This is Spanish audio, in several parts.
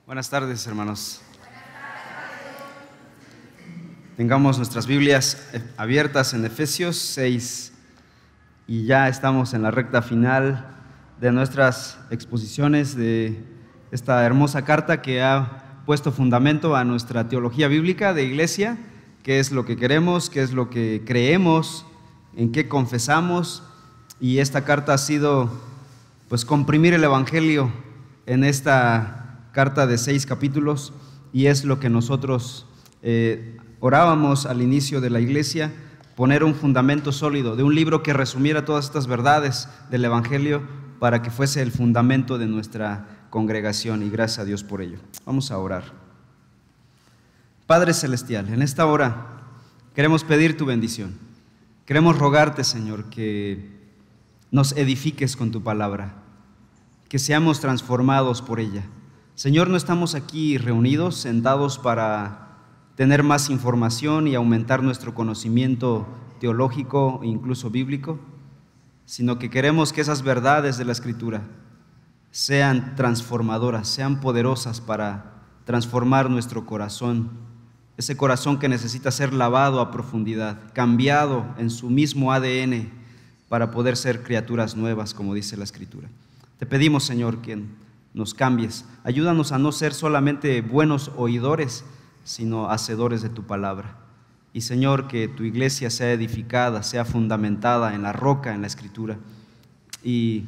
Buenas tardes, hermanos. Tengamos nuestras Biblias abiertas en Efesios 6 y ya estamos en la recta final de nuestras exposiciones de esta hermosa carta que ha puesto fundamento a nuestra teología bíblica de iglesia, qué es lo que queremos, qué es lo que creemos, en qué confesamos, y esta carta ha sido pues comprimir el evangelio en esta carta de 6 capítulos, y es lo que nosotros orábamos al inicio de la iglesia, poner un fundamento sólido de un libro que resumiera todas estas verdades del evangelio para que fuese el fundamento de nuestra congregación, y gracias a Dios por ello. Vamos a orar. Padre Celestial, en esta hora queremos pedir tu bendición. Queremos rogarte, Señor, que nos edifiques con tu palabra, que seamos transformados por ella. Señor, no estamos aquí reunidos, sentados para tener más información y aumentar nuestro conocimiento teológico e incluso bíblico, sino que queremos que esas verdades de la Escritura sean transformadoras, sean poderosas para transformar nuestro corazón, ese corazón que necesita ser lavado a profundidad, cambiado en su mismo ADN para poder ser criaturas nuevas, como dice la Escritura. Te pedimos, Señor, que nos cambies. Ayúdanos a no ser solamente buenos oidores, sino hacedores de tu palabra. Y, Señor, que tu iglesia sea edificada, sea fundamentada en la roca, en la Escritura, y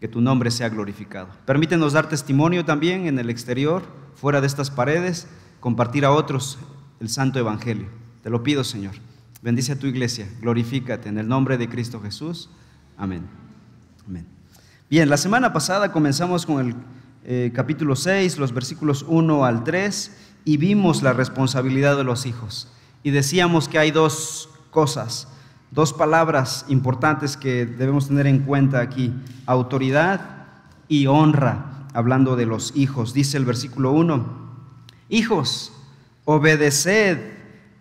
que tu nombre sea glorificado. Permítenos dar testimonio también en el exterior, fuera de estas paredes, compartir a otros el santo evangelio. Te lo pido, Señor. Bendice a tu iglesia, glorifícate en el nombre de Cristo Jesús. Amén. Amén. Bien, la semana pasada comenzamos con el capítulo 6, los versículos 1 al 3, y vimos la responsabilidad de los hijos. Y decíamos que hay dos cosas, dos palabras importantes que debemos tener en cuenta aquí: autoridad y honra, hablando de los hijos. Dice el versículo 1: hijos, obedeced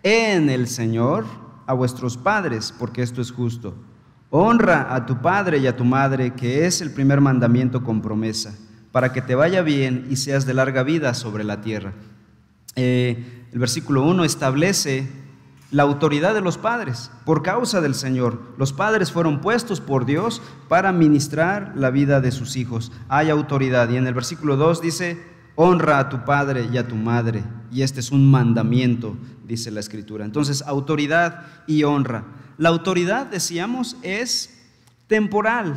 en el Señor a vuestros padres, porque esto es justo. Honra a tu padre y a tu madre, que es el primer mandamiento con promesa, para que te vaya bien y seas de larga vida sobre la tierra. El versículo 1 establece la autoridad de los padres por causa del Señor. Los padres fueron puestos por Dios para ministrar la vida de sus hijos. Hay autoridad. Y en el versículo 2 dice: honra a tu padre y a tu madre. Y este es un mandamiento, dice la Escritura. Entonces, autoridad y honra. La autoridad, decíamos, es temporal.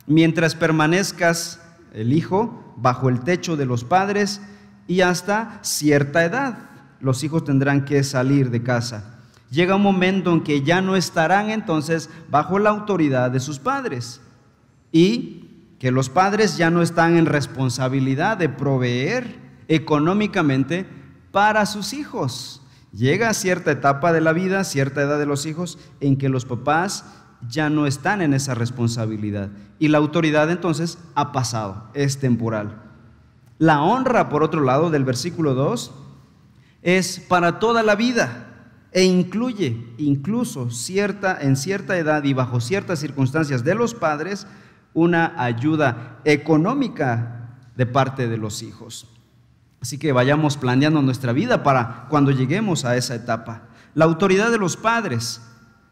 Mientras permanezcas el hijo bajo el techo de los padres, y hasta cierta edad los hijos tendrán que salir de casa. Llega un momento en que ya no estarán entonces bajo la autoridad de sus padres, y que los padres ya no están en responsabilidad de proveer económicamente para sus hijos. Llega cierta etapa de la vida, cierta edad de los hijos, en que los papás ya no están en esa responsabilidad, y la autoridad entonces ha pasado, es temporal. La honra, por otro lado, del versículo 2, es para toda la vida, e incluye incluso en cierta edad y bajo ciertas circunstancias de los padres, una ayuda económica de parte de los hijos. Así que vayamos planeando nuestra vida para cuando lleguemos a esa etapa. La autoridad de los padres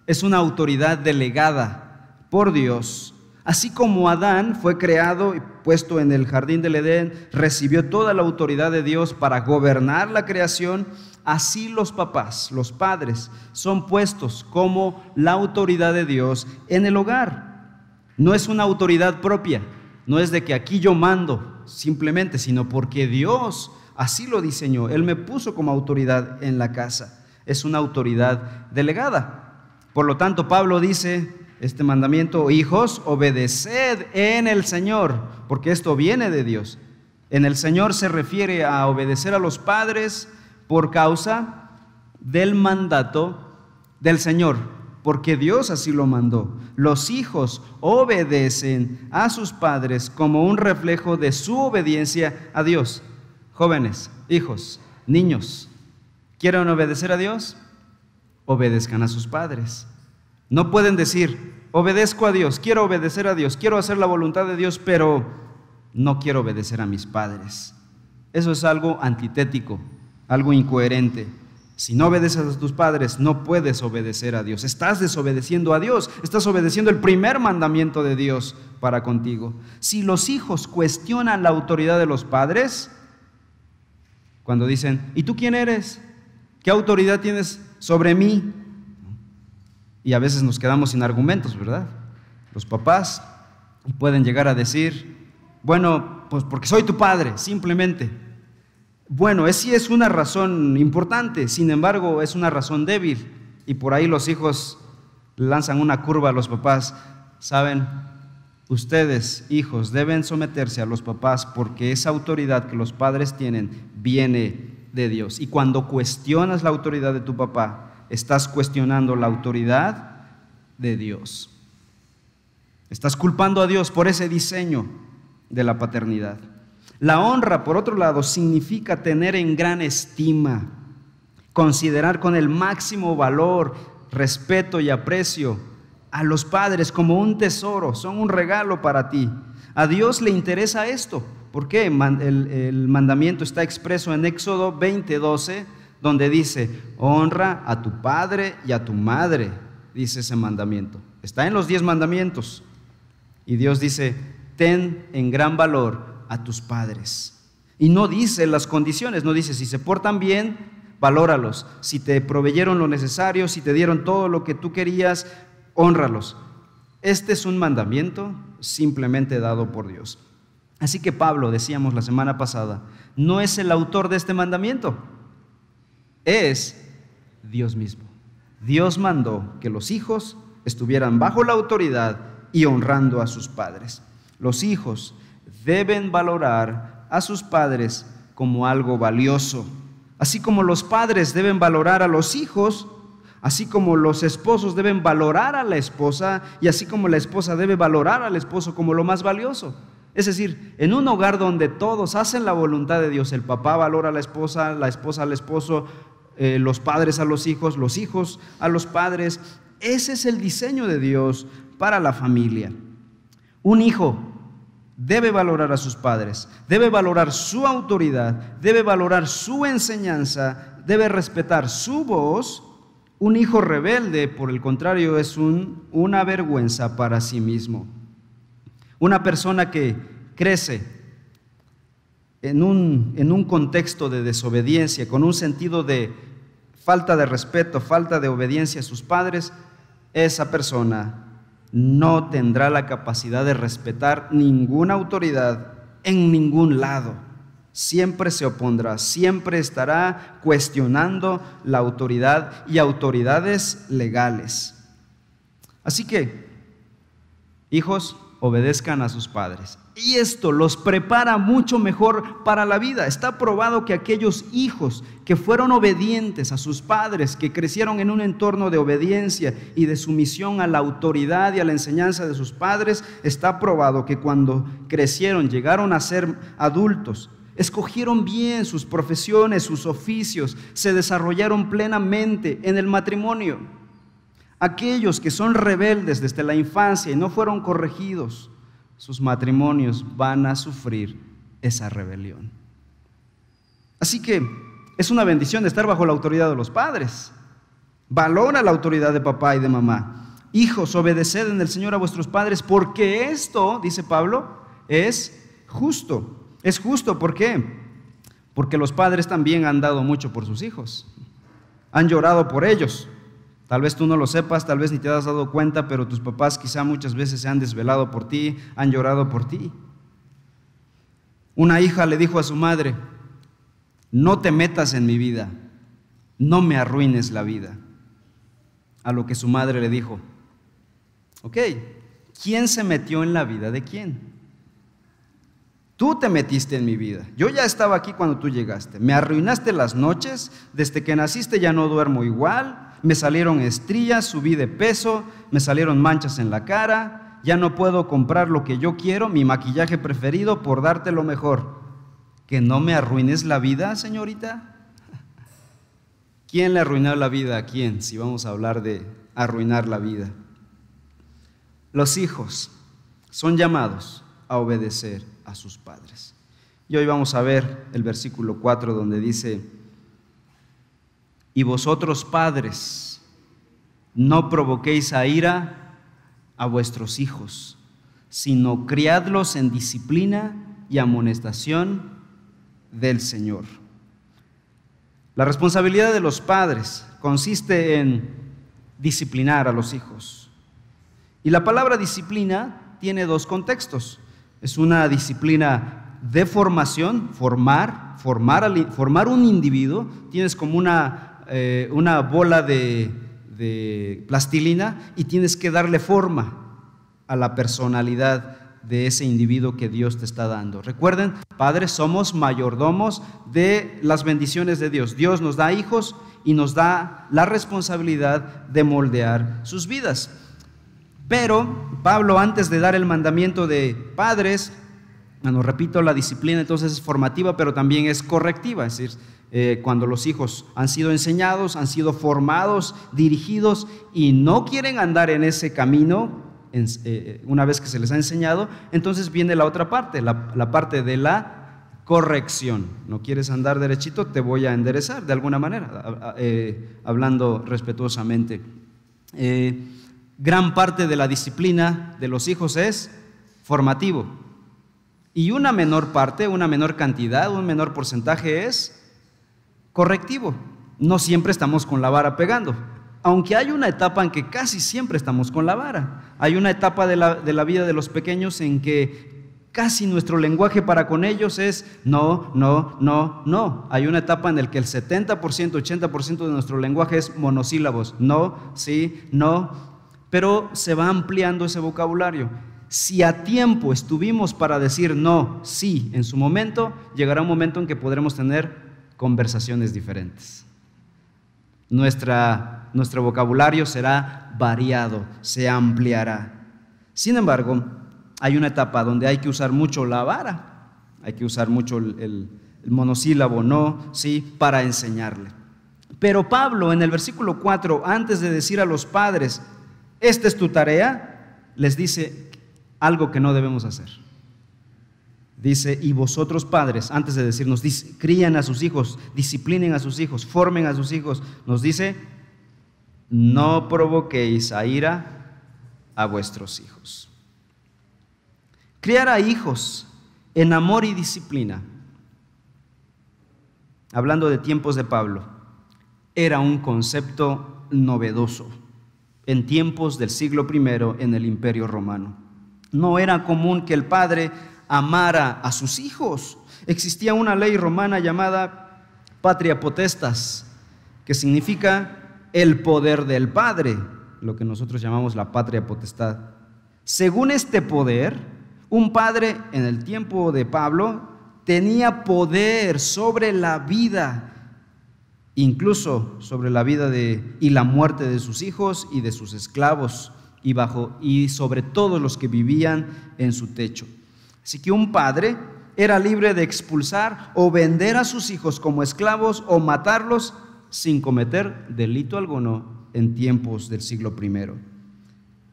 es una autoridad delegada por Dios. Así como Adán fue creado y puesto en el jardín del Edén, recibió toda la autoridad de Dios para gobernar la creación, así los papás, los padres, son puestos como la autoridad de Dios en el hogar. No es una autoridad propia, no es de que aquí yo mando simplemente, sino porque Dios así lo diseñó. Él me puso como autoridad en la casa. Es una autoridad delegada. Por lo tanto, Pablo dice este mandamiento: hijos, obedeced en el Señor, porque esto viene de Dios. En el Señor se refiere a obedecer a los padres por causa del mandato del Señor, porque Dios así lo mandó. Los hijos obedecen a sus padres como un reflejo de su obediencia a Dios. Jóvenes, hijos, niños, ¿quieren obedecer a Dios? Obedezcan a sus padres. No pueden decir: obedezco a Dios, quiero obedecer a Dios, quiero hacer la voluntad de Dios, pero no quiero obedecer a mis padres. Eso es algo antitético, algo incoherente. Si no obedeces a tus padres, no puedes obedecer a Dios. Estás desobedeciendo a Dios, estás obedeciendo el primer mandamiento de Dios para contigo. Si los hijos cuestionan la autoridad de los padres, cuando dicen, ¿y tú quién eres? ¿Qué autoridad tienes sobre mí? Y a veces nos quedamos sin argumentos, ¿verdad? Los papás pueden llegar a decir, bueno, pues porque soy tu padre, simplemente. Bueno, sí es una razón importante, sin embargo es una razón débil, y por ahí los hijos lanzan una curva a los papás. Saben, ustedes, hijos, deben someterse a los papás porque esa autoridad que los padres tienen viene de Dios. Y cuando cuestionas la autoridad de tu papá, estás cuestionando la autoridad de Dios. Estás culpando a Dios por ese diseño de la paternidad. La honra, por otro lado, significa tener en gran estima, considerar con el máximo valor, respeto y aprecio a los padres como un tesoro, son un regalo para ti. A Dios le interesa esto. ¿Por qué? El mandamiento está expreso en Éxodo 20:12, donde dice, honra a tu padre y a tu madre, dice ese mandamiento. Está en los 10 mandamientos. Y Dios dice, ten en gran valor a tus padres. Y no dice las condiciones, no dice si se portan bien, valóralos. Si te proveyeron lo necesario, si te dieron todo lo que tú querías, hónralos. Este es un mandamiento simplemente dado por Dios. Así que Pablo, decíamos la semana pasada, no es el autor de este mandamiento, es Dios mismo. Dios mandó que los hijos estuvieran bajo la autoridad y honrando a sus padres. Los hijos deben valorar a sus padres como algo valioso. Así como los padres deben valorar a los hijos, así como los esposos deben valorar a la esposa, y así como la esposa debe valorar al esposo como lo más valioso. Es decir, en un hogar donde todos hacen la voluntad de Dios, el papá valora a la esposa al esposo, los padres a los hijos a los padres. Ese es el diseño de Dios para la familia. Un hijo debe valorar a sus padres, debe valorar su autoridad, debe valorar su enseñanza, debe respetar su voz. Un hijo rebelde, por el contrario, es una vergüenza para sí mismo. Una persona que crece en un contexto de desobediencia, con un sentido de falta de respeto, falta de obediencia a sus padres, esa persona no tendrá la capacidad de respetar ninguna autoridad en ningún lado. Siempre se opondrá, siempre estará cuestionando la autoridad y autoridades legales. Así que, hijos, obedezcan a sus padres. Y esto los prepara mucho mejor para la vida. Está probado que aquellos hijos que fueron obedientes a sus padres, que crecieron en un entorno de obediencia y de sumisión a la autoridad y a la enseñanza de sus padres, está probado que cuando crecieron, llegaron a ser adultos, escogieron bien sus profesiones, sus oficios, se desarrollaron plenamente en el matrimonio. Aquellos que son rebeldes desde la infancia y no fueron corregidos, sus matrimonios van a sufrir esa rebelión. Así que es una bendición estar bajo la autoridad de los padres. Valora la autoridad de papá y de mamá. Hijos, obedeced en el Señor a vuestros padres, porque esto, dice Pablo, es justo. Es justo, ¿por qué? Porque los padres también han dado mucho por sus hijos. Han llorado por ellos. Tal vez tú no lo sepas, tal vez ni te has dado cuenta, pero tus papás quizá muchas veces se han desvelado por ti, han llorado por ti. Una hija le dijo a su madre, no te metas en mi vida, no me arruines la vida. A lo que su madre le dijo, ok, ¿quién se metió en la vida de quién? Tú te metiste en mi vida. Yo ya estaba aquí cuando tú llegaste. Me arruinaste las noches. Desde que naciste ya no duermo igual. Me salieron estrías, subí de peso, me salieron manchas en la cara. Ya no puedo comprar lo que yo quiero, mi maquillaje preferido, por darte lo mejor. ¿Que no me arruines la vida, señorita? ¿Quién le arruinó la vida a quién? Si vamos a hablar de arruinar la vida. Los hijos son llamados a obedecer a sus padres. Y hoy vamos a ver el versículo 4 donde dice: y vosotros padres, no provoquéis a ira a vuestros hijos, sino criadlos en disciplina y amonestación del Señor. La responsabilidad de los padres consiste en disciplinar a los hijos. Y la palabra disciplina tiene dos contextos. Es una disciplina de formación, formar un individuo. Tienes como una bola de plastilina y tienes que darle forma a la personalidad de ese individuo que Dios te está dando. Recuerden, padres, somos mayordomos de las bendiciones de Dios. Dios nos da hijos y nos da la responsabilidad de moldear sus vidas. Pero Pablo, antes de dar el mandamiento de padres, repito, la disciplina entonces es formativa, pero también es correctiva. Es decir, cuando los hijos han sido enseñados, han sido formados, dirigidos y no quieren andar en ese camino, una vez que se les ha enseñado, entonces viene la otra parte, la parte de la corrección. No quieres andar derechito, te voy a enderezar de alguna manera, hablando respetuosamente. Gran parte de la disciplina de los hijos es formativo, y una menor parte, una menor cantidad, un menor porcentaje es correctivo. No siempre estamos con la vara pegando, aunque hay una etapa en que casi siempre estamos con la vara. Hay una etapa de la vida de los pequeños en que casi nuestro lenguaje para con ellos es no, no, no, no. Hay una etapa en la que el 70%, 80% de nuestro lenguaje es monosílabos: no, sí, no. Pero se va ampliando ese vocabulario. Si a tiempo estuvimos para decir no, sí, en su momento, llegará un momento en que podremos tener conversaciones diferentes. Nuestro vocabulario será variado, se ampliará. Sin embargo, hay una etapa donde hay que usar mucho la vara, hay que usar mucho el monosílabo no, sí, para enseñarle. Pero Pablo, en el versículo 4, antes de decir a los padres: esta es tu tarea, les dice algo que no debemos hacer. Dice: y vosotros padres, antes de decirnos crían a sus hijos, disciplinen a sus hijos, formen a sus hijos, nos dice: no provoquéis a ira a vuestros hijos. Criar a hijos en amor y disciplina, hablando de tiempos de Pablo, era un concepto novedoso en tiempos del siglo I en el Imperio Romano. No era común que el padre amara a sus hijos. Existía una ley romana llamada patria potestas, que significa el poder del padre, lo que nosotros llamamos la patria potestad. Según este poder, un padre en el tiempo de Pablo tenía poder sobre la vida, incluso sobre la vida y la muerte de sus hijos y de sus esclavos, y sobre todos los que vivían en su techo. Así que un padre era libre de expulsar o vender a sus hijos como esclavos o matarlos sin cometer delito alguno en tiempos del siglo I.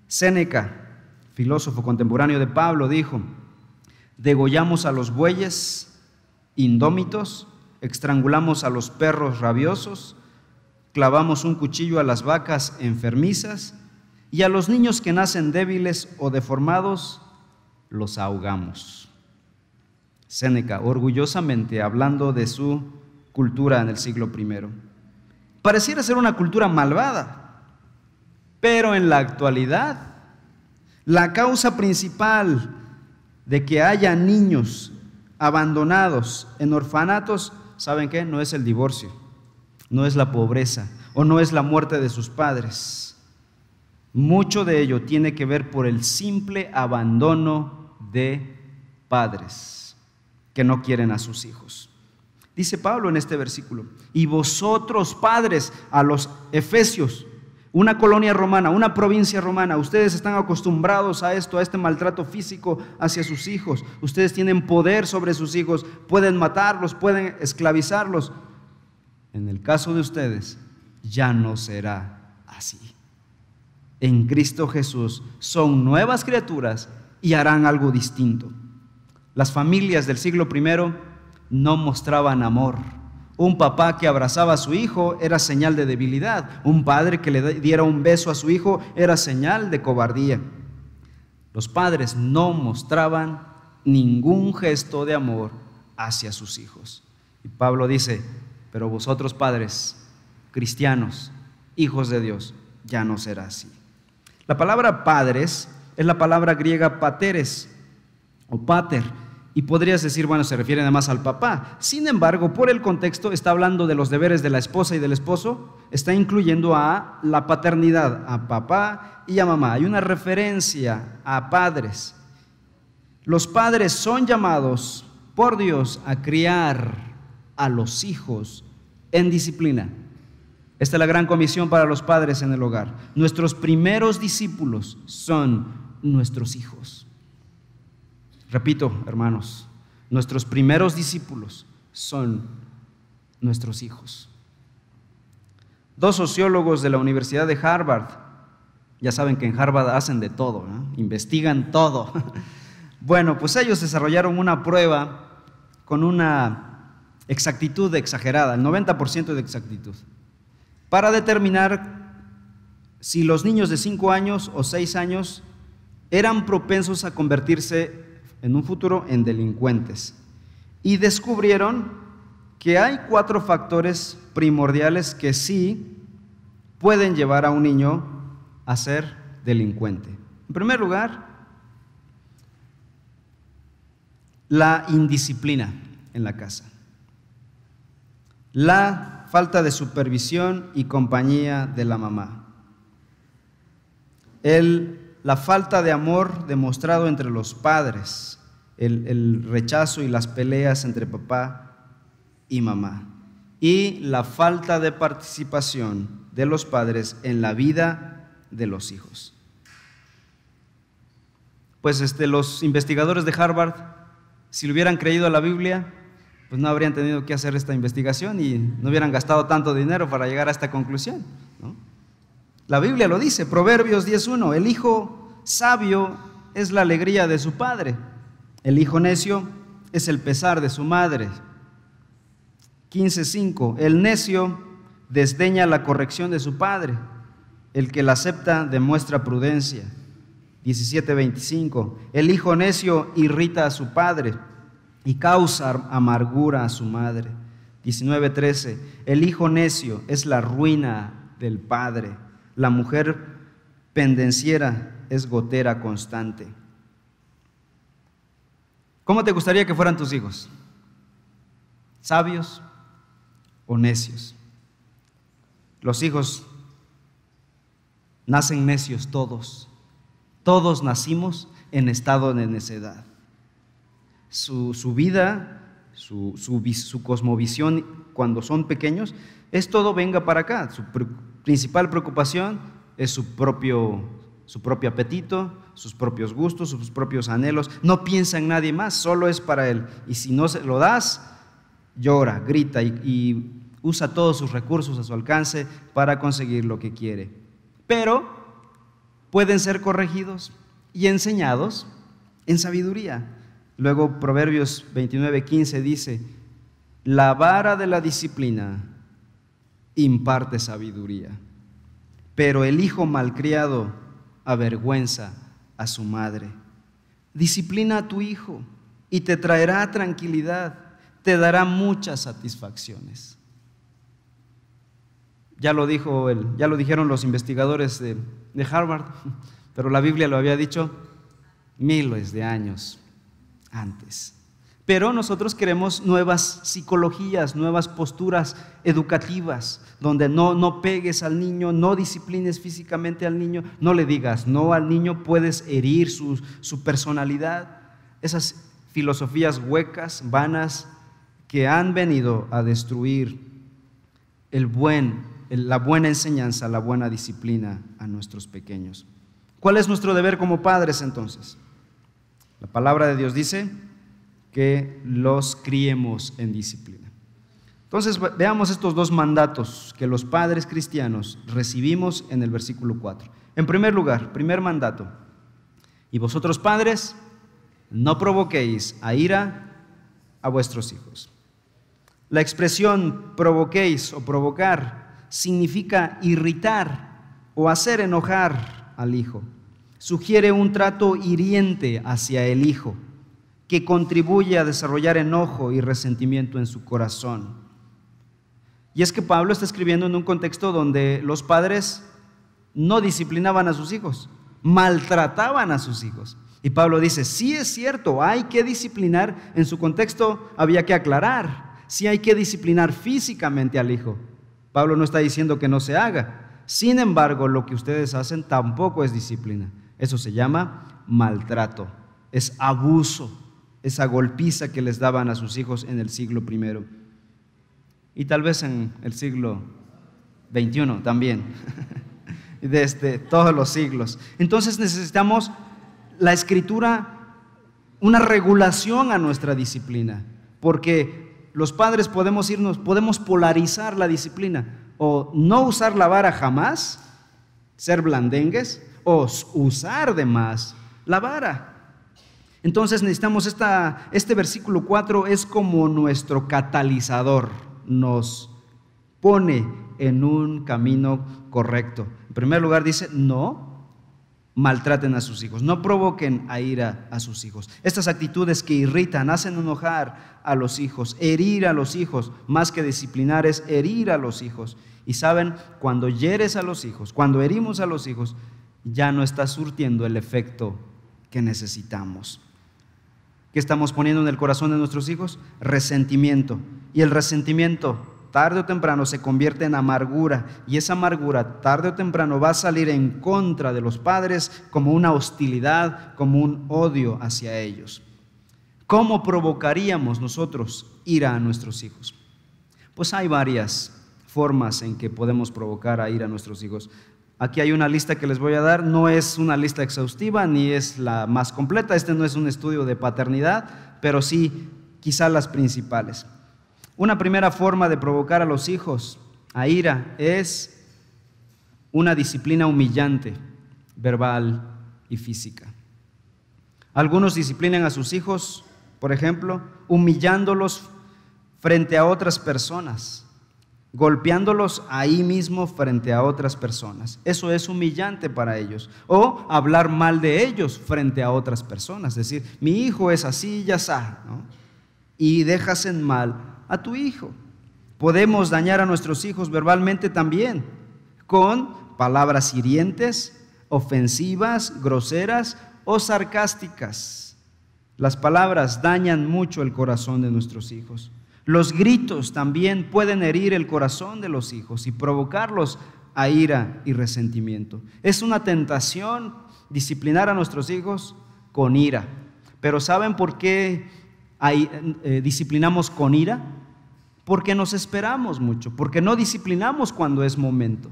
Séneca, filósofo contemporáneo de Pablo, dijo: degollamos a los bueyes indómitos, estrangulamos a los perros rabiosos, clavamos un cuchillo a las vacas enfermizas, y a los niños que nacen débiles o deformados los ahogamos. Séneca, orgullosamente hablando de su cultura en el siglo I. Pareciera ser una cultura malvada, pero en la actualidad, la causa principal de que haya niños abandonados en orfanatos, ¿saben qué? No es el divorcio, no es la pobreza o no es la muerte de sus padres. Mucho de ello tiene que ver por el simple abandono de padres que no quieren a sus hijos. Dice Pablo en este versículo: y vosotros padres, a los efesios, una colonia romana, una provincia romana, ustedes están acostumbrados a esto, a este maltrato físico hacia sus hijos. Ustedes tienen poder sobre sus hijos, pueden matarlos, pueden esclavizarlos. En el caso de ustedes, ya no será así. En Cristo Jesús son nuevas criaturas y harán algo distinto. Las familias del siglo I no mostraban amor. Un papá que abrazaba a su hijo era señal de debilidad. Un padre que le diera un beso a su hijo era señal de cobardía. Los padres no mostraban ningún gesto de amor hacia sus hijos. Y Pablo dice, pero vosotros padres, cristianos, hijos de Dios, ya no será así. La palabra padres es la palabra griega pateres o pater, y podrías decir, bueno, se refiere nada más al papá. Sin embargo, por el contexto está hablando de los deberes de la esposa y del esposo, está incluyendo a la paternidad, a papá y a mamá. Hay una referencia a padres. Los padres son llamados por Dios a criar a los hijos en disciplina. Esta es la gran comisión para los padres en el hogar. Nuestros primeros discípulos son nuestros hijos. Repito, hermanos, nuestros primeros discípulos son nuestros hijos. Dos sociólogos de la Universidad de Harvard, ya saben que en Harvard hacen de todo, ¿no? Investigan todo. Bueno, pues ellos desarrollaron una prueba con una exactitud exagerada, el 90% de exactitud, para determinar si los niños de 5 años o 6 años eran propensos a convertirse en un futuro en delincuentes. Y descubrieron que hay 4 factores primordiales que sí pueden llevar a un niño a ser delincuente. En primer lugar, la indisciplina en la casa, la falta de supervisión y compañía de la mamá, la falta de amor demostrado entre los padres, el rechazo y las peleas entre papá y mamá, y la falta de participación de los padres en la vida de los hijos. Pues los investigadores de Harvard, si le hubieran creído a la Biblia, pues no habrían tenido que hacer esta investigación y no hubieran gastado tanto dinero para llegar a esta conclusión, ¿no? La Biblia lo dice, Proverbios 10:1, el hijo sabio es la alegría de su padre, el hijo necio es el pesar de su madre. 15:5, el necio desdeña la corrección de su padre, el que la acepta demuestra prudencia. 17:25, el hijo necio irrita a su padre y causa amargura a su madre. 19:13, el hijo necio es la ruina del padre, la mujer pendenciera es gotera constante. ¿Cómo te gustaría que fueran tus hijos? ¿Sabios o necios? Los hijos nacen necios todos. Todos nacimos en estado de necedad. Su vida, su cosmovisión cuando son pequeños es todo venga para acá. Su principal preocupación es su propio apetito, sus propios gustos, sus propios anhelos. No piensa en nadie más, solo es para él. Y si no se lo das, llora, grita y usa todos sus recursos a su alcance para conseguir lo que quiere. Pero pueden ser corregidos y enseñados en sabiduría. Luego Proverbios 29:15 dice, la vara de la disciplina imparte sabiduría, pero el hijo malcriado avergüenza a su madre. Disciplina a tu hijo y te traerá tranquilidad, te dará muchas satisfacciones. Ya lo dijeron los investigadores de Harvard, pero la Biblia lo había dicho miles de años antes. Pero nosotros queremos nuevas psicologías, nuevas posturas educativas, donde no pegues al niño, no disciplines físicamente al niño, no le digas no al niño, puedes herir su personalidad. Esas filosofías huecas, vanas, que han venido a destruir la buena enseñanza, la buena disciplina a nuestros pequeños. ¿Cuál es nuestro deber como padres entonces? La palabra de Dios dice que los criemos en disciplina. Entonces veamos estos 2 mandatos que los padres cristianos recibimos en el versículo 4. En primer lugar, primer mandato, y vosotros padres, no provoquéis a ira a vuestros hijos. La expresión provoquéis o provocar significa irritar o hacer enojar al hijo. Sugiere un trato hiriente hacia el hijo que contribuye a desarrollar enojo y resentimiento en su corazón. Y es que Pablo está escribiendo en un contexto donde los padres no disciplinaban a sus hijos, maltrataban a sus hijos. Y Pablo dice, sí es cierto, hay que disciplinar. En su contexto había que aclarar, sí hay que disciplinar físicamente al hijo. Pablo no está diciendo que no se haga. Sin embargo, lo que ustedes hacen tampoco es disciplina. Eso se llama maltrato, es abuso, esa golpiza que les daban a sus hijos en el siglo I. Y tal vez en el siglo XXI también, desde todos los siglos. Entonces necesitamos la Escritura, una regulación a nuestra disciplina, porque los padres podemos polarizar la disciplina, o no usar la vara jamás, ser blandengues, o usar de más la vara. Entonces necesitamos este versículo 4 es como nuestro catalizador, nos pone en un camino correcto. En primer lugar dice, no maltraten a sus hijos, no provoquen a ira a sus hijos. Estas actitudes que irritan, hacen enojar a los hijos, herir a los hijos, más que disciplinar es herir a los hijos. Y saben, cuando hieres a los hijos, cuando herimos a los hijos, ya no está surtiendo el efecto que necesitamos. ¿Qué estamos poniendo en el corazón de nuestros hijos? Resentimiento. Y el resentimiento, tarde o temprano, se convierte en amargura. Y esa amargura, tarde o temprano, va a salir en contra de los padres como una hostilidad, como un odio hacia ellos. ¿Cómo provocaríamos nosotros ira a nuestros hijos? Pues hay varias formas en que podemos provocar a ira a nuestros hijos. Aquí hay una lista que les voy a dar, no es una lista exhaustiva ni es la más completa, este no es un estudio de paternidad, pero sí quizá las principales. Una primera forma de provocar a los hijos a ira es una disciplina humillante, verbal y física. Algunos disciplinan a sus hijos, por ejemplo, humillándolos frente a otras personas, golpeándolos ahí mismo frente a otras personas. Eso es humillante para ellos. O hablar mal de ellos frente a otras personas. Es decir, mi hijo es así, ya está, ¿no? Y dejas en mal a tu hijo. Podemos dañar a nuestros hijos verbalmente también, con palabras hirientes, ofensivas, groseras o sarcásticas. Las palabras dañan mucho el corazón de nuestros hijos. Los gritos también pueden herir el corazón de los hijos y provocarlos a ira y resentimiento. Es una tentación disciplinar a nuestros hijos con ira. Pero ¿saben por qué disciplinamos con ira? Porque nos esperamos mucho, porque no disciplinamos cuando es momento.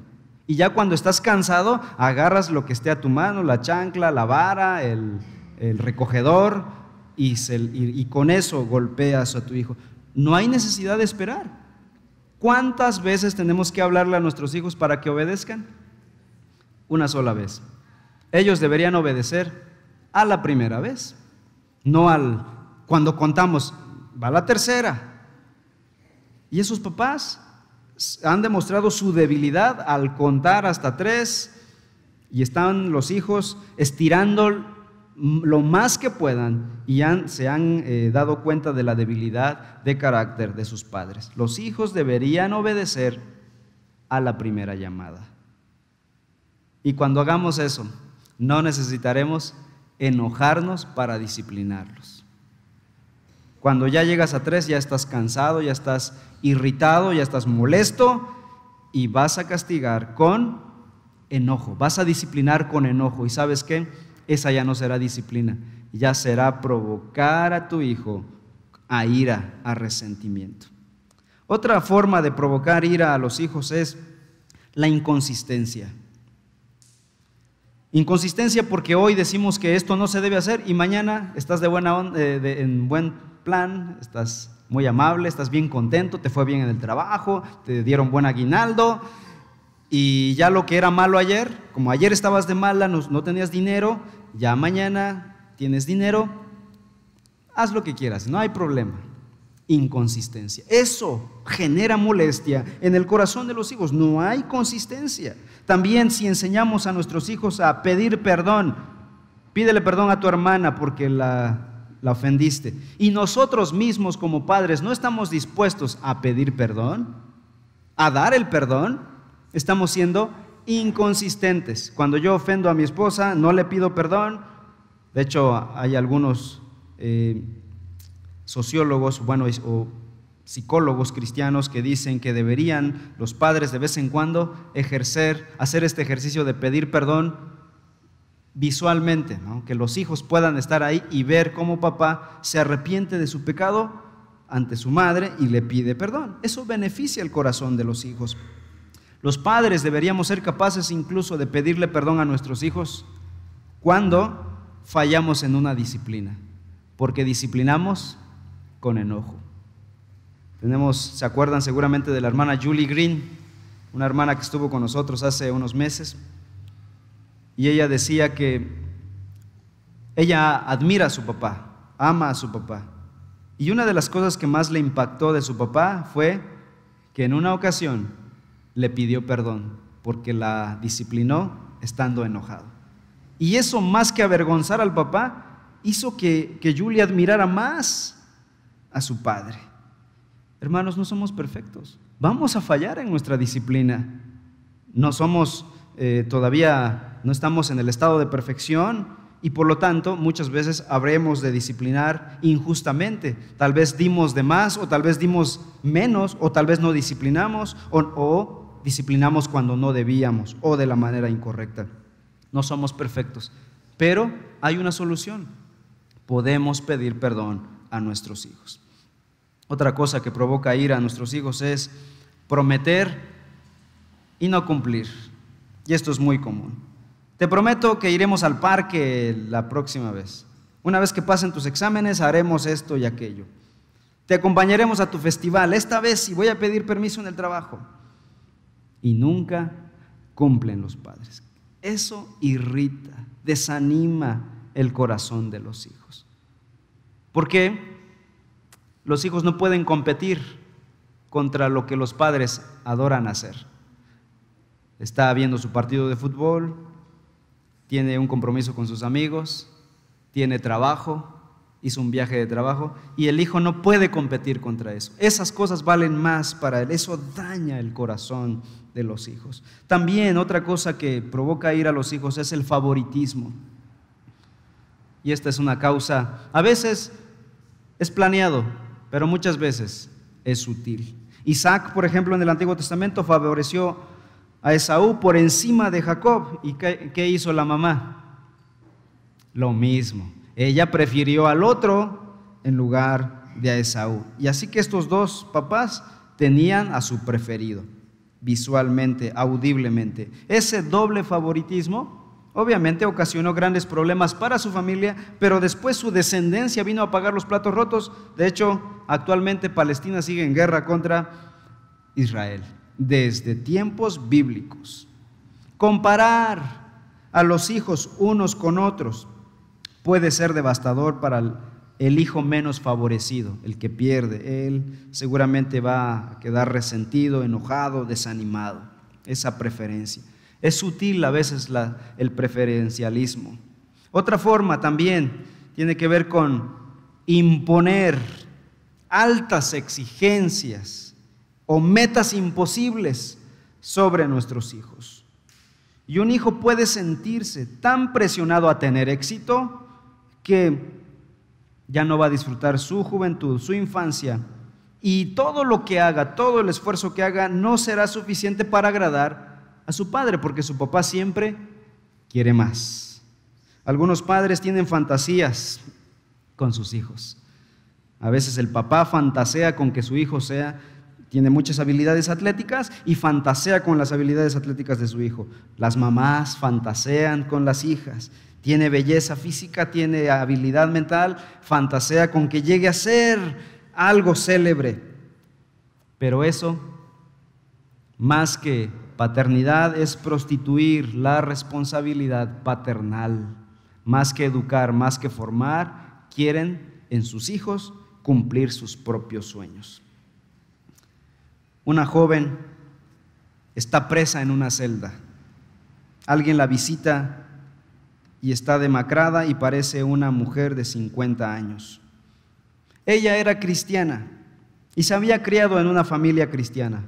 Y ya cuando estás cansado, agarras lo que esté a tu mano, la chancla, la vara, el recogedor, y con eso golpeas a tu hijo. No hay necesidad de esperar. ¿Cuántas veces tenemos que hablarle a nuestros hijos para que obedezcan? Una sola vez. Ellos deberían obedecer a la primera vez, no cuando contamos, va la tercera. Y esos papás han demostrado su debilidad al contar hasta 3 y están los hijos estirando lo más que puedan y se han dado cuenta de la debilidad de carácter de sus padres. Los hijos deberían obedecer a la primera llamada. Y cuando hagamos eso, no necesitaremos enojarnos para disciplinarlos. Cuando ya llegas a 3, ya estás cansado, ya estás irritado, ya estás molesto y vas a castigar con enojo, vas a disciplinar con enojo. ¿Y sabes qué? Esa ya no será disciplina, ya será provocar a tu hijo a ira, a resentimiento. Otra forma de provocar ira a los hijos es la inconsistencia. Inconsistencia porque hoy decimos que esto no se debe hacer y mañana estás de buena onda, en buen plan, estás muy amable, estás bien contento, te fue bien en el trabajo, te dieron buen aguinaldo y ya lo que era malo ayer, como ayer estabas de mala, no tenías dinero, ya mañana tienes dinero haz lo que quieras, no hay problema. Inconsistencia. Eso genera molestia en el corazón de los hijos. No hay consistencia. También si enseñamos a nuestros hijos a pedir perdón, pídele perdón a tu hermana porque la ofendiste, y nosotros mismos como padres no estamos dispuestos a pedir perdón, a dar el perdón, estamos siendo inconsistentes. Cuando yo ofendo a mi esposa, no le pido perdón. De hecho, hay algunos sociólogos, o psicólogos cristianos que dicen que deberían los padres de vez en cuando hacer este ejercicio de pedir perdón visualmente, ¿no? Que los hijos puedan estar ahí y ver cómo papá se arrepiente de su pecado ante su madre y le pide perdón. Eso beneficia el corazón de los hijos. Los padres deberíamos ser capaces incluso de pedirle perdón a nuestros hijos cuando fallamos en una disciplina, porque disciplinamos con enojo. ¿Se acuerdan seguramente de la hermana Julie Green? Una hermana que estuvo con nosotros hace unos meses, y ella decía que ella admira a su papá, ama a su papá, y una de las cosas que más le impactó de su papá fue que en una ocasión le pidió perdón porque la disciplinó estando enojado, y eso, más que avergonzar al papá, hizo que Julie admirara más a su padre. Hermanos, no somos perfectos, vamos a fallar en nuestra disciplina, no somos todavía, no estamos en el estado de perfección, y por lo tanto muchas veces habremos de disciplinar injustamente. Tal vez dimos de más, o tal vez dimos menos, o tal vez no disciplinamos, o disciplinamos cuando no debíamos, o de la manera incorrecta. No somos perfectos, pero hay una solución: podemos pedir perdón a nuestros hijos. Otra cosa que provoca ira a nuestros hijos es prometer y no cumplir. Y esto es muy común. Te prometo que iremos al parque la próxima vez. Una vez que pasen tus exámenes haremos esto y aquello. Te acompañaremos a tu festival. Esta vez sí voy a pedir permiso en el trabajo. Y nunca cumplen los padres. Eso irrita, desanima el corazón de los hijos. ¿Por qué? Los hijos no pueden competir contra lo que los padres adoran hacer. Está viendo su partido de fútbol, tiene un compromiso con sus amigos, tiene trabajo, hizo un viaje de trabajo, y el hijo no puede competir contra eso. Esas cosas valen más para él, eso daña el corazón de los hijos. También otra cosa que provoca ira a los hijos es el favoritismo. Y esta es una causa, a veces es planeado, pero muchas veces es sutil. Isaac, por ejemplo, en el Antiguo Testamento favoreció a Esaú por encima de Jacob. ¿Y qué hizo la mamá? Lo mismo. Ella prefirió al otro en lugar de a Esaú. Y así que estos dos papás tenían a su preferido, visualmente, audiblemente. Ese doble favoritismo obviamente ocasionó grandes problemas para su familia, pero después su descendencia vino a pagar los platos rotos. De hecho, actualmente Palestina sigue en guerra contra Israel, desde tiempos bíblicos. Comparar a los hijos unos con otros puede ser devastador para el hijo menos favorecido, el que pierde. Él seguramente va a quedar resentido, enojado, desanimado. Esa preferencia. Es sutil a veces el preferencialismo. Otra forma también tiene que ver con imponer altas exigencias o metas imposibles sobre nuestros hijos. Y un hijo puede sentirse tan presionado a tener éxito que ya no va a disfrutar su juventud, su infancia, y todo lo que haga, todo el esfuerzo que haga no será suficiente para agradar a su padre, porque su papá siempre quiere más. Algunos padres tienen fantasías con sus hijos. A veces el papá fantasea con que su hijo tiene muchas habilidades atléticas y fantasea con las habilidades atléticas de su hijo. Las mamás fantasean con las hijas. Tiene belleza física, tiene habilidad mental, fantasea con que llegue a ser algo célebre. Pero eso, más que paternidad, es prostituir la responsabilidad paternal. Más que educar, más que formar, quieren en sus hijos cumplir sus propios sueños. Una joven está presa en una celda. Alguien la visita y está demacrada y parece una mujer de 50 años. Ella era cristiana y se había criado en una familia cristiana,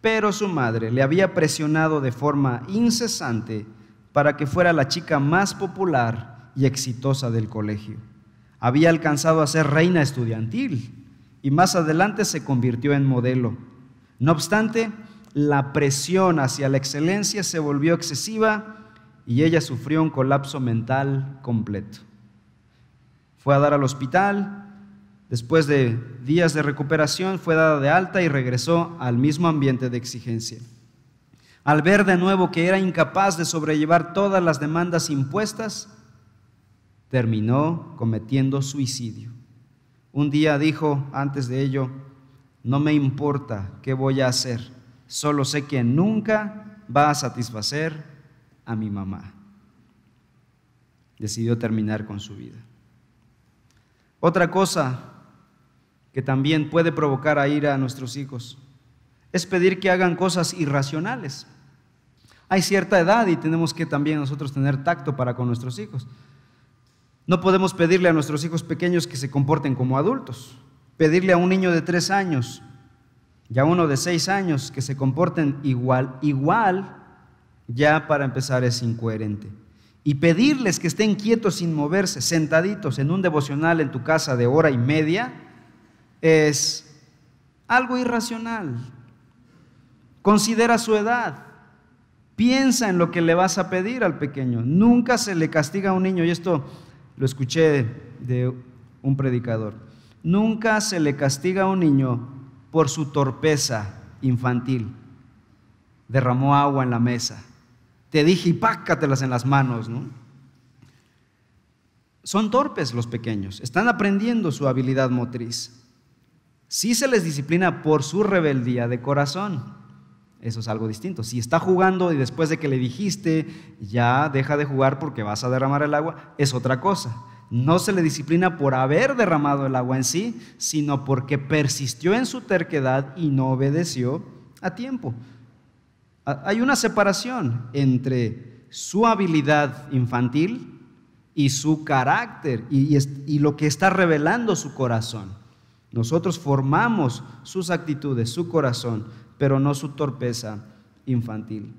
pero su madre le había presionado de forma incesante para que fuera la chica más popular y exitosa del colegio. Había alcanzado a ser reina estudiantil y más adelante se convirtió en modelo. No obstante, la presión hacia la excelencia se volvió excesiva y ella sufrió un colapso mental completo. Fue a dar al hospital. Después de días de recuperación fue dada de alta y regresó al mismo ambiente de exigencia. Al ver de nuevo que era incapaz de sobrellevar todas las demandas impuestas, terminó cometiendo suicidio. Un día dijo antes de ello: no me importa qué voy a hacer, solo sé que nunca va a satisfacer a mi mamá. Decidió terminar con su vida. Otra cosa que también puede provocar a ira a nuestros hijos es pedir que hagan cosas irracionales. Hay cierta edad y tenemos que también nosotros tener tacto para con nuestros hijos. No podemos pedirle a nuestros hijos pequeños que se comporten como adultos. Pedirle a un niño de 3 años y a uno de 6 años que se comporten igual, ya para empezar es incoherente. Y pedirles que estén quietos sin moverse, sentaditos en un devocional en tu casa de hora y media, es algo irracional. Considera su edad. Piensa en lo que le vas a pedir al pequeño. Nunca se le castiga a un niño, y esto lo escuché de un predicador. Nunca se le castiga a un niño por su torpeza infantil. Derramó agua en la mesa. Te dije y pácatelas en las manos, ¿no? Son torpes los pequeños, están aprendiendo su habilidad motriz. Sí se les disciplina por su rebeldía de corazón. Eso es algo distinto. Si está jugando y después de que le dijiste ya deja de jugar porque vas a derramar el agua, es otra cosa. No se le disciplina por haber derramado el agua en sí, sino porque persistió en su terquedad y no obedeció a tiempo. Hay una separación entre su habilidad infantil y su carácter y lo que está revelando su corazón. Nosotros formamos sus actitudes, su corazón, pero no su torpeza infantil.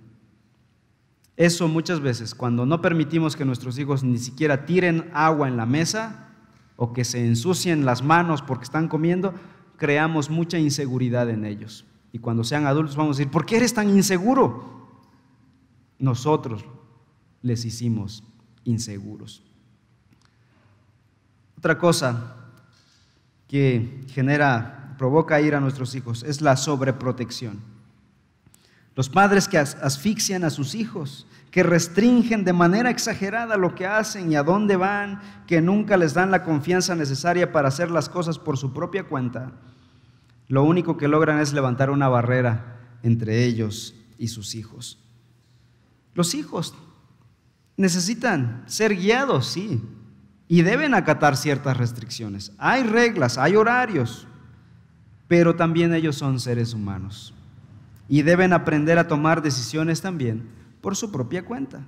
Eso muchas veces, cuando no permitimos que nuestros hijos ni siquiera tiren agua en la mesa o que se ensucien las manos porque están comiendo, creamos mucha inseguridad en ellos. Y cuando sean adultos vamos a decir: ¿por qué eres tan inseguro? Nosotros les hicimos inseguros. Otra cosa que provoca ira a nuestros hijos es la sobreprotección. Los padres que asfixian a sus hijos, que restringen de manera exagerada lo que hacen y a dónde van, que nunca les dan la confianza necesaria para hacer las cosas por su propia cuenta, lo único que logran es levantar una barrera entre ellos y sus hijos. Los hijos necesitan ser guiados, sí, y deben acatar ciertas restricciones. Hay reglas, hay horarios, pero también ellos son seres humanos y deben aprender a tomar decisiones también por su propia cuenta.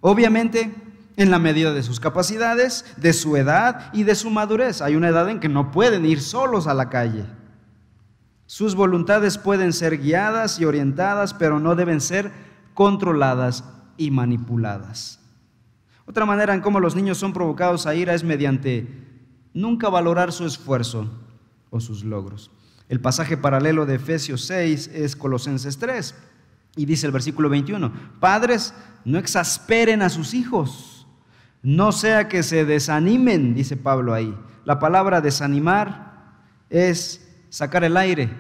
Obviamente, en la medida de sus capacidades, de su edad y de su madurez. Hay una edad en que no pueden ir solos a la calle. Sus voluntades pueden ser guiadas y orientadas, pero no deben ser controladas y manipuladas. Otra manera en cómo los niños son provocados a ira es mediante nunca valorar su esfuerzo o sus logros. El pasaje paralelo de Efesios 6 es Colosenses 3 y dice el versículo 21: Padres, no exasperen a sus hijos, no sea que se desanimen, dice Pablo ahí. La palabra desanimar es sacar el aire.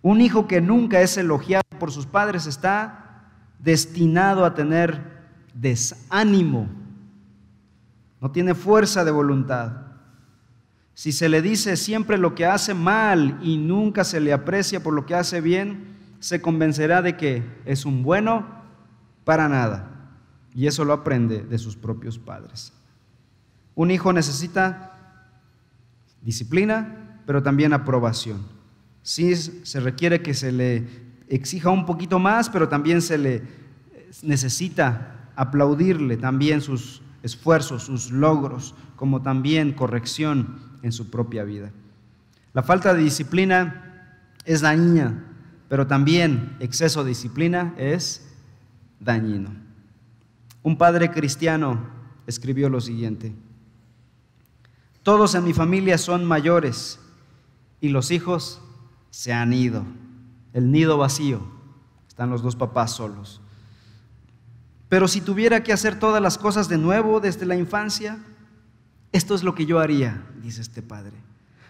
Un hijo que nunca es elogiado por sus padres está destinado a tener desánimo, no tiene fuerza de voluntad. Si se le dice siempre lo que hace mal y nunca se le aprecia por lo que hace bien, se convencerá de que es un bueno para nada, y eso lo aprende de sus propios padres. Un hijo necesita Disciplina, pero también aprobación. Sí, se requiere que se le exija un poquito más, pero también se le necesita aplaudirle también sus esfuerzos, sus logros, como también corrección en su propia vida. La falta de disciplina es dañina, pero también exceso de disciplina es dañino. Un padre cristiano escribió lo siguiente: todos en mi familia son mayores y los hijos se han ido. El nido vacío, están los dos papás solos. Pero si tuviera que hacer todas las cosas de nuevo desde la infancia, esto es lo que yo haría, dice este padre.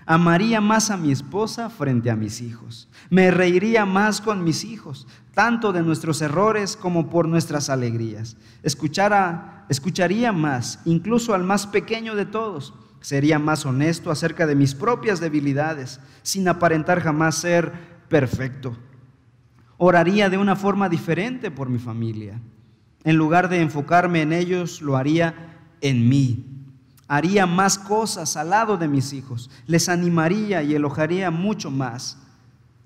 Amaría más a mi esposa frente a mis hijos. Me reiría más con mis hijos, tanto de nuestros errores como por nuestras alegrías. Escucharía más, incluso al más pequeño de todos. Sería más honesto acerca de mis propias debilidades, sin aparentar jamás ser perfecto. Oraría de una forma diferente por mi familia. En lugar de enfocarme en ellos, lo haría en mí. Haría más cosas al lado de mis hijos. Les animaría y elogiaría mucho más.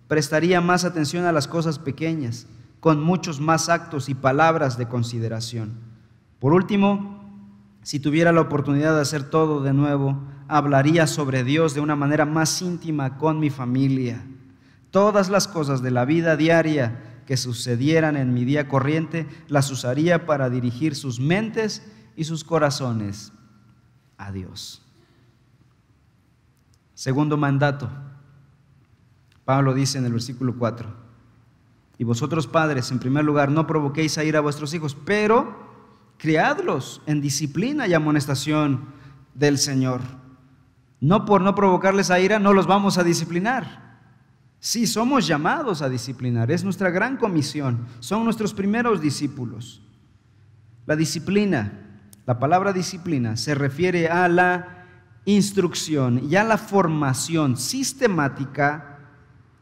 Prestaría más atención a las cosas pequeñas, con muchos más actos y palabras de consideración. Por último, si tuviera la oportunidad de hacer todo de nuevo, hablaría sobre Dios de una manera más íntima con mi familia. Todas las cosas de la vida diaria que sucedieran en mi día corriente, las usaría para dirigir sus mentes y sus corazones a Dios. Segundo mandato. Pablo dice en el versículo 4: y vosotros padres, en primer lugar, no provoquéis a ira a vuestros hijos, pero criadlos en disciplina y amonestación del Señor. No por no provocarles a ira, no los vamos a disciplinar. Sí, somos llamados a disciplinar, es nuestra gran comisión, son nuestros primeros discípulos. La disciplina, la palabra disciplina, se refiere a la instrucción y a la formación sistemática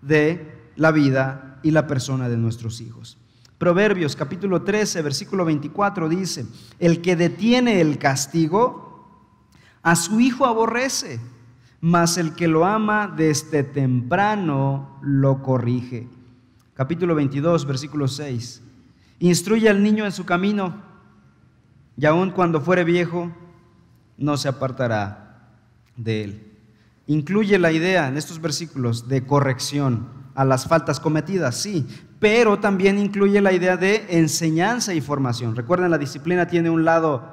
de la vida y la persona de nuestros hijos. Proverbios capítulo 13, versículo 24 dice: el que detiene el castigo, a su hijo aborrece, mas el que lo ama desde temprano lo corrige. Capítulo 22, versículo 6. Instruye al niño en su camino, y aun cuando fuere viejo, no se apartará de él. Incluye la idea en estos versículos de corrección a las faltas cometidas, sí, pero también incluye la idea de enseñanza y formación. Recuerden, la disciplina tiene un lado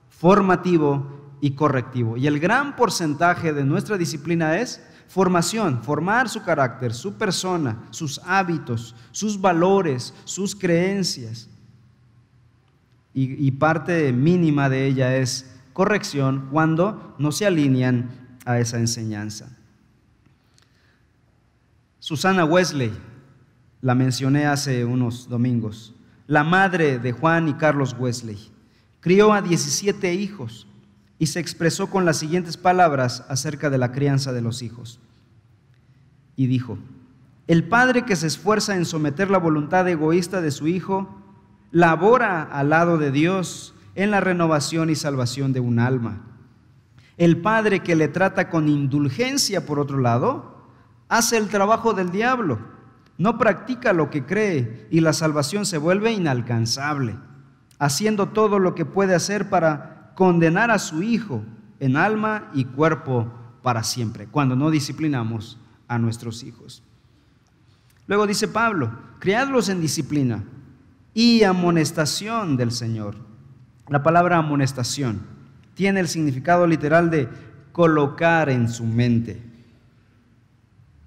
formativo y correctivo, y el gran porcentaje de nuestra disciplina es formación, formar su carácter, su persona, sus hábitos, sus valores, sus creencias, y parte mínima de ella es corrección cuando no se alinean a esa enseñanza. Susana Wesley, la mencioné hace unos domingos, la madre de Juan y Carlos Wesley, crió a 17 hijos y se expresó con las siguientes palabras acerca de la crianza de los hijos. Y dijo: el padre que se esfuerza en someter la voluntad egoísta de su hijo, labora al lado de Dios en la renovación y salvación de un alma. El padre que le trata con indulgencia, por otro lado, hace el trabajo del diablo, no practica lo que cree y la salvación se vuelve inalcanzable, haciendo todo lo que puede hacer para condenar a su hijo en alma y cuerpo para siempre, cuando no disciplinamos a nuestros hijos. Luego dice Pablo: criadlos en disciplina y amonestación del Señor. La palabra amonestación tiene el significado literal de colocar en su mente.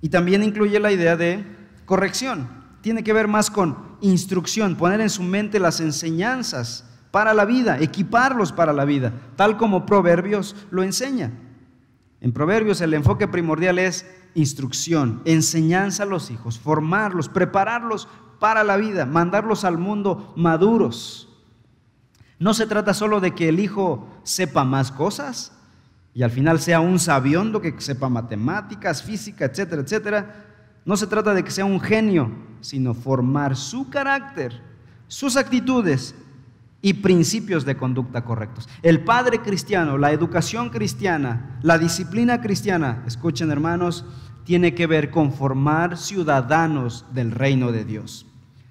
Y también incluye la idea de corrección. Tiene que ver más con instrucción, poner en su mente las enseñanzas para la vida, equiparlos para la vida, tal como Proverbios lo enseña. En Proverbios el enfoque primordial es instrucción, enseñanza a los hijos, formarlos, prepararlos para la vida, mandarlos al mundo maduros. No se trata solo de que el hijo sepa más cosas y al final sea un sabiondo que sepa matemáticas, física, etcétera, etcétera. No se trata de que sea un genio, sino formar su carácter, sus actitudes y principios de conducta correctos. El padre cristiano, la educación cristiana, la disciplina cristiana, escuchen hermanos, tiene que ver con formar ciudadanos del reino de Dios.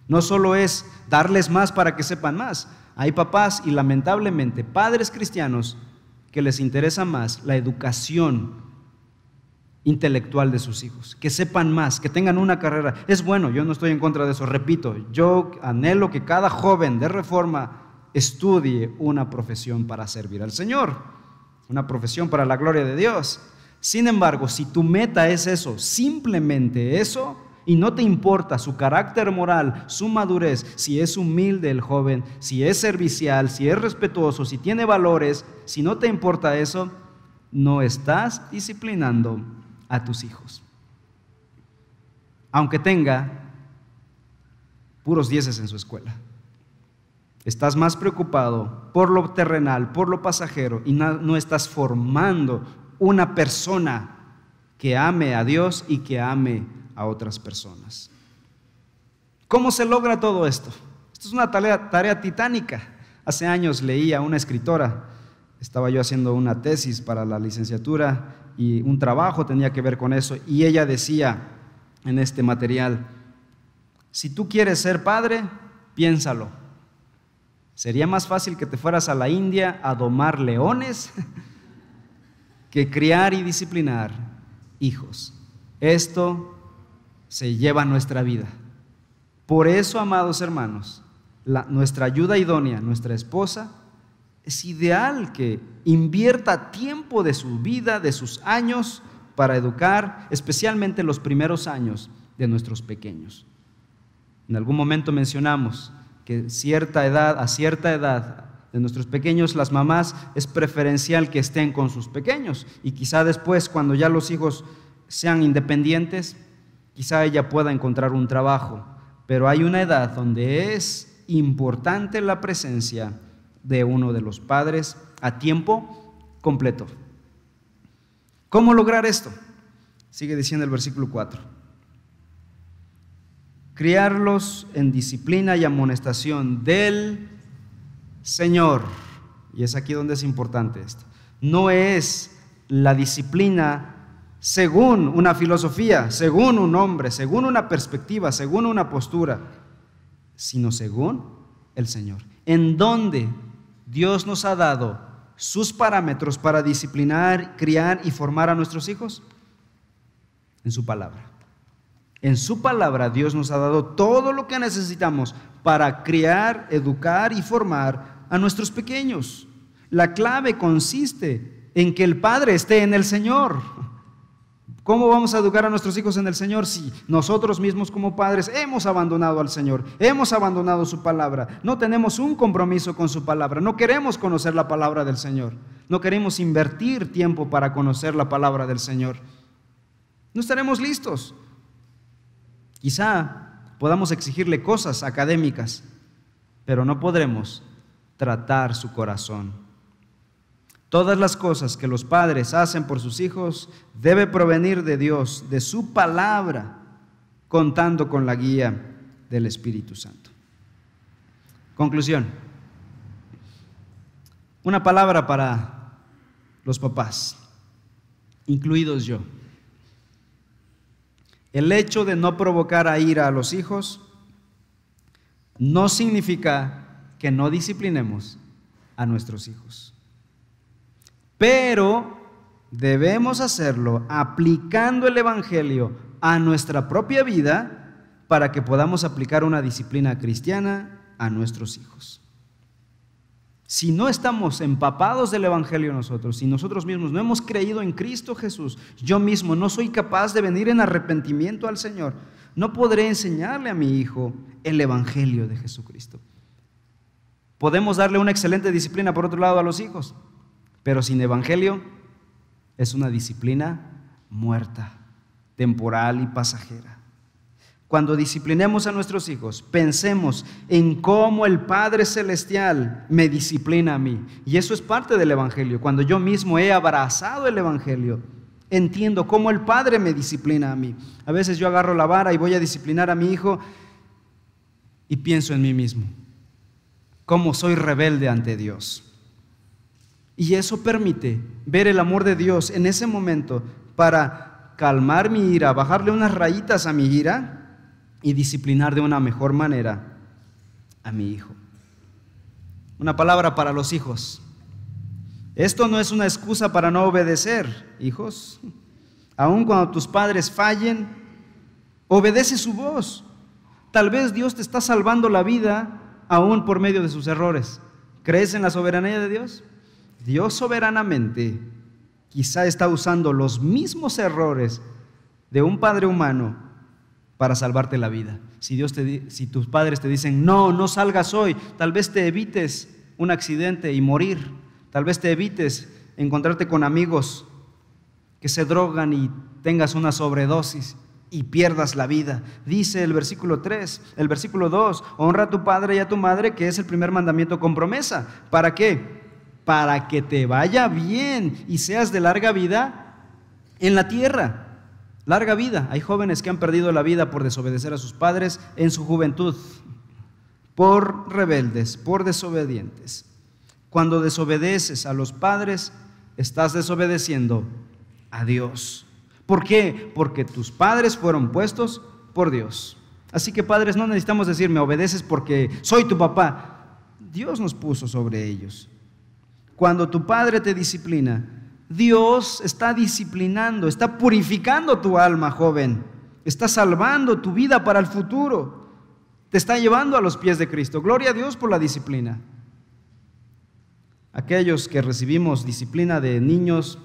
No solo es darles más para que sepan más. Hay papás y lamentablemente padres cristianos que les interesa más la educación intelectual de sus hijos, que sepan más, que tengan una carrera. Es bueno, yo no estoy en contra de eso, repito, yo anhelo que cada joven de Reforma estudie una profesión para servir al Señor, una profesión para la gloria de Dios. Sin embargo, si tu meta es eso, simplemente eso, y no te importa su carácter moral, su madurez, si es humilde el joven, si es servicial, si es respetuoso, si tiene valores, si no te importa eso, no estás disciplinando a tus hijos. Aunque tenga puros dieces en su escuela. Estás más preocupado por lo terrenal, por lo pasajero, y no estás formando una persona que ame a Dios y que ame a otras personas. ¿Cómo se logra todo esto? Esto es una tarea titánica. Hace años leí a una escritora, estaba yo haciendo una tesis para la licenciatura y un trabajo tenía que ver con eso, y ella decía en este material: si tú quieres ser padre, piénsalo. Sería más fácil que te fueras a la India a domar leones que criar y disciplinar hijos. Esto se lleva a nuestra vida. Por eso, amados hermanos, nuestra ayuda idónea, nuestra esposa, es ideal que invierta tiempo de su vida, de sus años, para educar, especialmente los primeros años de nuestros pequeños. En algún momento mencionamos que a cierta edad de nuestros pequeños, las mamás es preferencial que estén con sus pequeños, y quizá después, cuando ya los hijos sean independientes, quizá ella pueda encontrar un trabajo, pero hay una edad donde es importante la presencia de uno de los padres a tiempo completo. ¿Cómo lograr esto? Sigue diciendo el versículo 4. Criarlos en disciplina y amonestación del Señor. Y es aquí donde es importante esto. No es la disciplina según una filosofía, según un hombre, según una perspectiva, según una postura, sino según el Señor. En donde Dios nos ha dado sus parámetros para disciplinar, criar y formar a nuestros hijos, en su palabra. En su palabra Dios nos ha dado todo lo que necesitamos para criar, educar y formar a nuestros pequeños. La clave consiste en que el Padre esté en el Señor. ¿Cómo vamos a educar a nuestros hijos en el Señor si nosotros mismos como padres hemos abandonado al Señor, hemos abandonado su palabra, no tenemos un compromiso con su palabra, no queremos conocer la palabra del Señor, no queremos invertir tiempo para conocer la palabra del Señor? No estaremos listos. Quizá podamos exigirle cosas académicas, pero no podremos tratar su corazón. Todas las cosas que los padres hacen por sus hijos debe provenir de Dios, de su palabra, contando con la guía del Espíritu Santo. Conclusión. Una palabra para los papás, incluidos yo. El hecho de no provocar a ira a los hijos no significa que no disciplinemos a nuestros hijos. Pero debemos hacerlo aplicando el Evangelio a nuestra propia vida para que podamos aplicar una disciplina cristiana a nuestros hijos. Si no estamos empapados del Evangelio nosotros, si nosotros mismos no hemos creído en Cristo Jesús, yo mismo no soy capaz de venir en arrepentimiento al Señor, no podré enseñarle a mi hijo el Evangelio de Jesucristo. Podemos darle una excelente disciplina por otro lado a los hijos, pero sin Evangelio es una disciplina muerta, temporal y pasajera. Cuando disciplinemos a nuestros hijos, pensemos en cómo el Padre Celestial me disciplina a mí. Y eso es parte del Evangelio. Cuando yo mismo he abrazado el Evangelio, entiendo cómo el Padre me disciplina a mí. A veces yo agarro la vara y voy a disciplinar a mi hijo y pienso en mí mismo. cómo soy rebelde ante Dios. Y eso permite ver el amor de Dios en ese momento para calmar mi ira, bajarle unas rayitas a mi ira y disciplinar de una mejor manera a mi hijo. Una palabra para los hijos. Esto no es una excusa para no obedecer, hijos. Aun cuando tus padres fallen, obedece su voz. Tal vez Dios te está salvando la vida aún por medio de sus errores. ¿Crees en la soberanía de Dios? Dios soberanamente quizá está usando los mismos errores de un padre humano para salvarte la vida. Si tus padres te dicen, no salgas hoy, tal vez te evites un accidente y morir. Tal vez te evites encontrarte con amigos que se drogan y tengas una sobredosis y pierdas la vida. Dice el versículo 3, el versículo 2, honra a tu padre y a tu madre, que es el primer mandamiento con promesa. ¿Para qué? Para que te vaya bien y seas de larga vida en la tierra. Larga vida. Hay jóvenes que han perdido la vida por desobedecer a sus padres en su juventud, por rebeldes, por desobedientes. Cuando desobedeces a los padres, estás desobedeciendo a Dios. ¿Por qué? Porque tus padres fueron puestos por Dios. Así que padres, no necesitamos decir, me obedeces porque soy tu papá. Dios nos puso sobre ellos. Cuando tu padre te disciplina, Dios está disciplinando, está purificando tu alma, joven. Está salvando tu vida para el futuro. Te está llevando a los pies de Cristo. Gloria a Dios por la disciplina. Aquellos que recibimos disciplina de niños,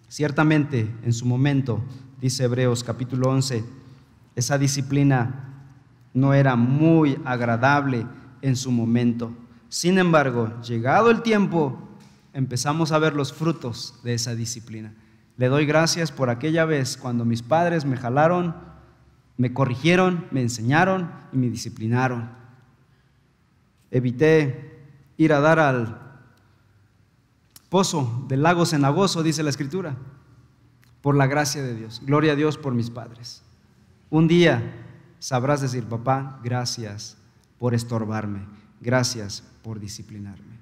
ciertamente en su momento, dice Hebreos capítulo 11, esa disciplina no era muy agradable en su momento. Sin embargo, llegado el tiempo, empezamos a ver los frutos de esa disciplina. Le doy gracias por aquella vez cuando mis padres me jalaron, me corrigieron, me enseñaron y me disciplinaron. Evité ir a dar al pozo del lago cenagoso, dice la Escritura, por la gracia de Dios. Gloria a Dios por mis padres. Un día sabrás decir, papá, gracias por estorbarme, gracias por disciplinarme.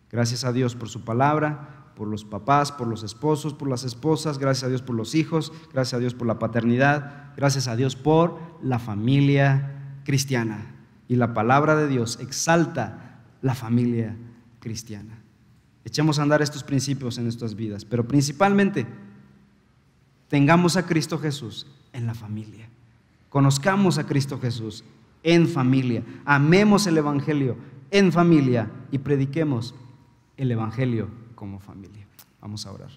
Gracias a Dios por su palabra, por los papás, por los esposos, por las esposas, gracias a Dios por los hijos, gracias a Dios por la paternidad, gracias a Dios por la familia cristiana. Y la palabra de Dios exalta la familia cristiana. Echemos a andar estos principios en nuestras vidas, pero principalmente tengamos a Cristo Jesús en la familia. Conozcamos a Cristo Jesús en familia. Amemos el Evangelio en familia y prediquemos el Evangelio como familia. Vamos a orar.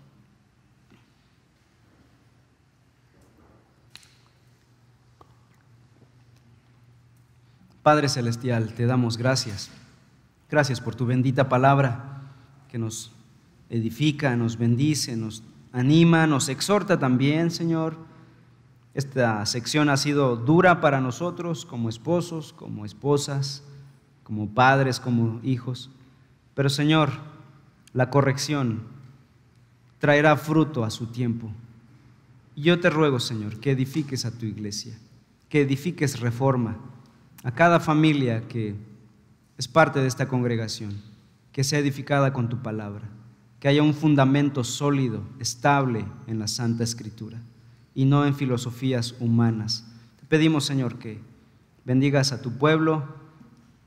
Padre Celestial, te damos gracias. Gracias por tu bendita palabra que nos edifica, nos bendice, nos anima, nos exhorta también, Señor. Esta sección ha sido dura para nosotros como esposos, como esposas, como padres, como hijos. Pero, Señor, la corrección traerá fruto a su tiempo. Y yo te ruego, Señor, que edifiques a tu iglesia, que edifiques Reforma, a cada familia que es parte de esta congregación, que sea edificada con tu palabra, que haya un fundamento sólido, estable en la Santa Escritura y no en filosofías humanas. Te pedimos, Señor, que bendigas a tu pueblo,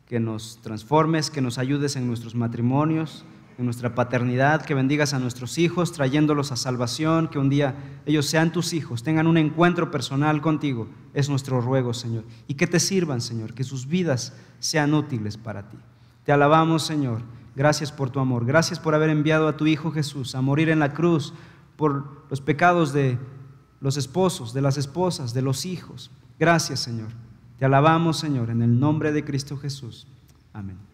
que nos transformes, que nos ayudes en nuestros matrimonios, en nuestra paternidad, que bendigas a nuestros hijos, trayéndolos a salvación, que un día ellos sean tus hijos, tengan un encuentro personal contigo, es nuestro ruego, Señor, y que te sirvan, Señor, que sus vidas sean útiles para ti. Te alabamos, Señor. Gracias por tu amor, gracias por haber enviado a tu Hijo Jesús a morir en la cruz por los pecados de los esposos, de las esposas, de los hijos. Gracias, Señor. Te alabamos, Señor, en el nombre de Cristo Jesús. Amén.